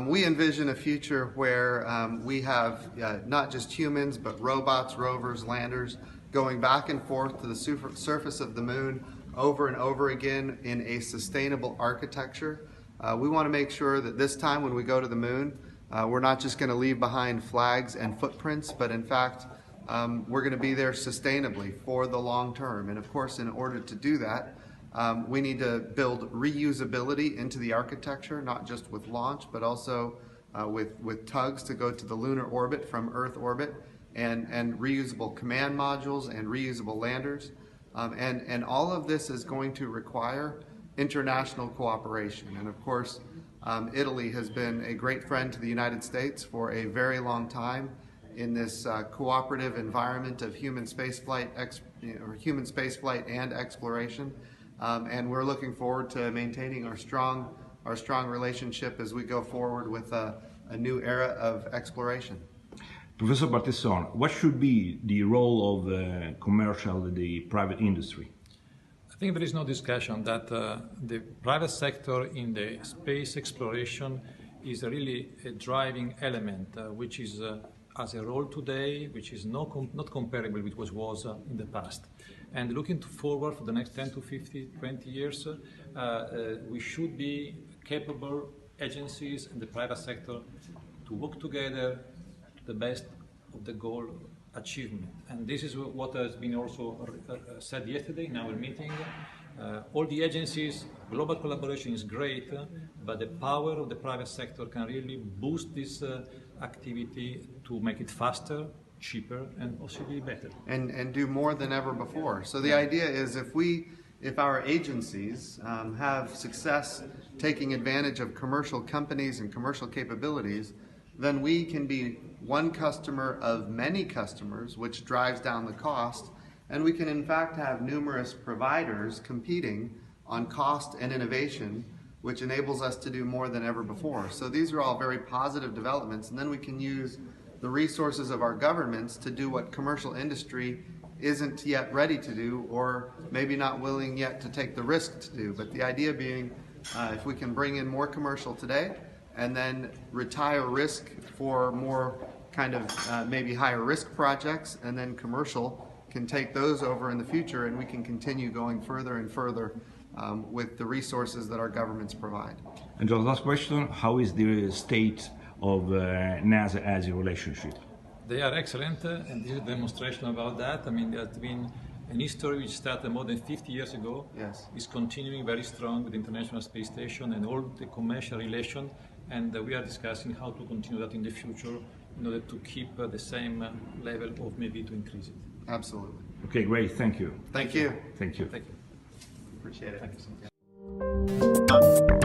We envision a future where we have not just humans, but robots, rovers, landers going back and forth to the surface of the moon over and over again in a sustainable architecture. We want to make sure that this time when we go to the moon, we're not just going to leave behind flags and footprints, but in fact, we're going to be there sustainably for the long term. And of course, in order to do that, we need to build reusability into the architecture, not just with launch, but also with tugs to go to the lunar orbit from Earth orbit, and reusable command modules and reusable landers. And all of this is going to require international cooperation. And of course, Italy has been a great friend to the United States for a very long time in this cooperative environment of human spaceflight and exploration. And we're looking forward to maintaining our strong relationship as we go forward with a new era of exploration. Professor Battiston, what should be the role of the commercial, the private industry? I think there is no discussion that the private sector in the space exploration is really a driving element, which is has a role today, which is not comparable with what was in the past. And looking forward for the next 10 to 50, 20 years, we should be capable agencies and the private sector to work together the best of the goal achievement. And this is what has been also said yesterday in our meeting. All the agencies, global collaboration is great, but the power of the private sector can really boost this activity to make it faster, cheaper, and possibly better. And do more than ever before. So the idea is if our agencies have success taking advantage of commercial companies and commercial capabilities, then we can be one customer of many customers, which drives down the cost, and we can in fact have numerous providers competing on cost and innovation, which enables us to do more than ever before. So these are all very positive developments, and then we can use the resources of our governments to do what commercial industry isn't yet ready to do, or maybe not willing yet to take the risk to do. But the idea being, if we can bring in more commercial today, and then retire risk for more kind of maybe higher risk projects, and then commercial can take those over in the future, and we can continue going further and further with the resources that our governments provide. And the last question, how is the state of NASA as a relationship? They are excellent, and this is a demonstration about that. I mean, there has been an history which started more than 50 years ago. Yes. Is continuing very strong with the International Space Station and all the commercial relations, and we are discussing how to continue that in the future in order to keep the same level of maybe to increase it. Absolutely. Okay, great. Thank you. Thank you. Thank you. Thank you. Appreciate it. Thank you so much.